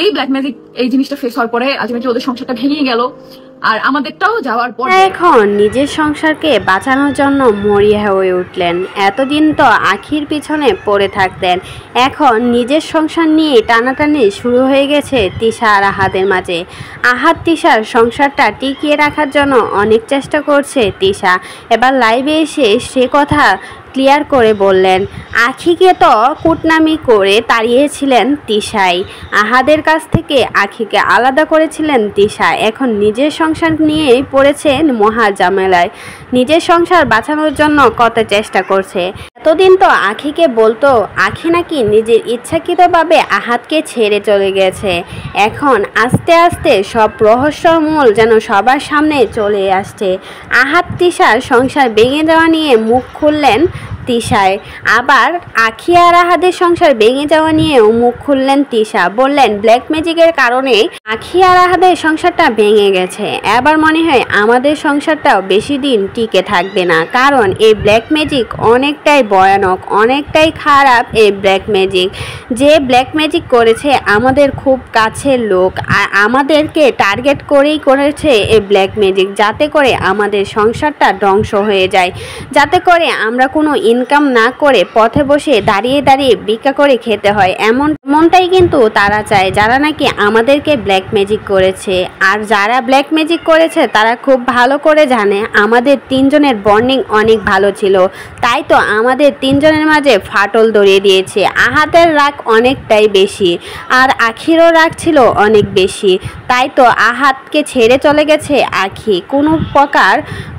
এই black magic এই জিনিসটা ফেস হওয়ার পরে আলটিমেটলি ওদের সংসারটা ভেঙে গেল, আর আমাদেরটাও যাওয়ার পর এখন নিজের সংসারকে বাঁচানোর জন্য মরিয়া হয়ে উঠলেন। এতদিন তো আখির পিছনে পড়ে থাকতেন, এখন নিজের সংসার নিয়ে টানাটানি শুরু হয়ে গেছে তিশা আর আহাদের মাঝে। আহাদ তিশার সংসারটা টিকিয়ে রাখার জন্য অনেক চেষ্টা করছে তিশা। এবার লাইভে এসে সে কথা ক্লিয়ার করে বললেন, আখিকে তো কুটনামি করে তাড়িয়েছিলেন তিশাই, আহাদের কাছ থেকে আখিকে আলাদা করেছিলেন তিশা। এখন নিজের সংসার নিয়েই পড়েছেন মহা ঝামেলায়। নিজের সংসার বাঁচানোর জন্য কত চেষ্টা করছে। এতদিন তো আখিকে বলতো আখি নাকি নিজের ইচ্ছাকৃতভাবে আহাদকে ছেড়ে চলে গেছে। এখন আস্তে আস্তে সব রহস্যমূল যেন সবার সামনে চলে আসছে। আহাদ তিশার সংসার ভেঙে যাওয়া নিয়ে মুখ খুললেন তিশায়, আবার আখি আর আহাদের সংসার ভেঙে যাওয়া নিয়েও মুখ খুললেন তিশা। বললেন ব্ল্যাক ম্যাজিকের কারণে আখি আর আহাদের সংসারটা ভেঙে গেছে। এবার মনে হয় আমাদের সংসারটাও বেশি দিন টিকে থাকবে না, কারণ এই ব্ল্যাক ম্যাজিক অনেকটাই ভয়ানক, অনেকটাই খারাপ। এই ব্ল্যাক ম্যাজিক, যে ব্ল্যাক ম্যাজিক করেছে আমাদের খুব কাছের লোক, আর আমাদেরকে টার্গেট করেই করেছে এই ব্ল্যাক ম্যাজিক, যাতে করে আমাদের সংসারটা ধ্বংস হয়ে যায়, যাতে করে আমরা কোনো ইনকাম না করে পথে বসে দাঁড়িয়ে দাঁড়িয়ে ভিক্ষা করে খেতে হয়। এমনটাই কিন্তু তারা চায়, যারা নাকি আমাদেরকে ব্ল্যাক ম্যাজিক করেছে। আর যারা ব্ল্যাক ম্যাজিক করেছে তারা খুব ভালো করে জানে আমাদের তিনজনের বন্ডিং অনেক ভালো ছিল, তাই তো আমাদের তিনজনের মাঝে ফাটল ধরিয়ে দিয়েছে। আহাদের রাগ অনেকটাই বেশি, আর আখিরও রাগ ছিল অনেক বেশি, তাই তো আহাদকে ছেড়ে চলে গেছে আখি। কোনো প্রকার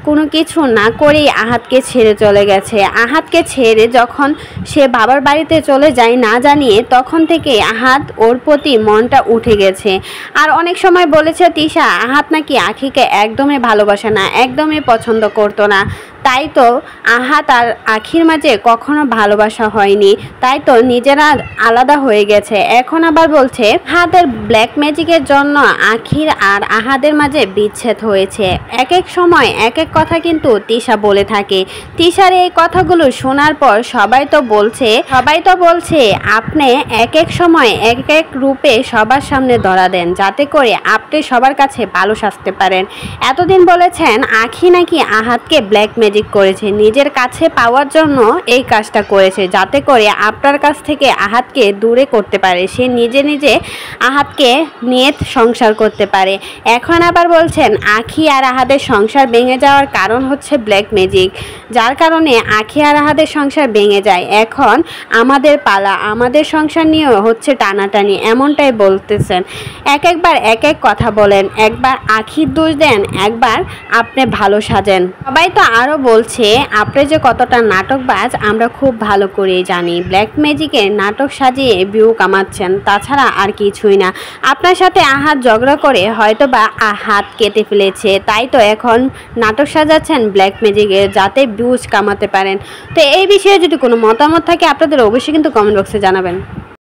কোনো কিছু না করেই আহাদকে ছেড়ে চলে গেছে। আহাদকে ছেড়ে যখন সে বাবার বাড়িতে চলে যায় না জানিয়ে, তখন থেকে আহাদ ওর প্রতি মনটা উঠে গেছে। আর অনেক সময় বলেছে তিশা আহাদ নাকি আখিকে একদমই ভালোবাসে না, একদমই পছন্দ করতো না, তাই তো আহাদ আর আখির মাঝে কখনো ভালোবাসা হয়নি, তাই তো নিজেরা আলাদা হয়ে গেছে। এখন আবার বলছে আহাদের ব্ল্যাক ম্যাজিকের জন্য আখির আর আহাদের মাঝে বিচ্ছেদ হয়েছে। এক এক সময় এক এক কথা কিন্তু তিশা বলে থাকে। তিশার এই কথাগুলো শোনার পর সবাই তো বলছে আপনি এক এক সময় এক এক রূপে সবার সামনে ধরা দেন, যাতে করে আপনি সবার কাছে ভালো সাজতে পারেন। এতদিন বলেছেন আখি নাকি আহাদকে ব্ল্যাক ম্যাজিক করেছে, নিজের কাছে পাওয়ার জন্য এই কাজটা করেছে, যাতে করে আপনার কাছ থেকে আহাদকে দূরে করতে পারে, সে নিজে নিজে আহাদকে নিয়ে সংসার করতে পারে। এখন আবার বলছেন আখি আর আহাদের সংসার ভেঙে যাওয়ার কারণ হচ্ছে ব্ল্যাক ম্যাজিক, যার কারণে আখি আর আহাদের সংসার ভেঙে যায়। এখন আমাদের পালা, আমাদের সংসার নিয়েও হচ্ছে টানাটানি, এমনটাই বলতেছেন। একবার এক এক কথা বলেন, একবার আখির দোষ দেন, একবার আপনি ভালো সাজেন। সবাই তো আরও বলছে আপনি যে কতটা নাটকবাজ আমরা খুব ভালো করেই জানি, ব্ল্যাক ম্যাজিকের নাটক সাজিয়ে ভিউ কামাচ্ছেন, তাছাড়া আর কিছুই না। আপনার সাথে আহাদ ঝগড়া করে হয়তো বা হাত কেটে ফেলেছে, তাই তো এখন নাটক সাজাচ্ছেন ব্ল্যাক ম্যাজিকের, যাতে ভিউজ কামাতে পারেন। তো এই বিষয়ে যদি কোনো মতামত থাকে আপনাদের অবশ্যই কিন্তু কমেন্ট বক্সে জানাবেন।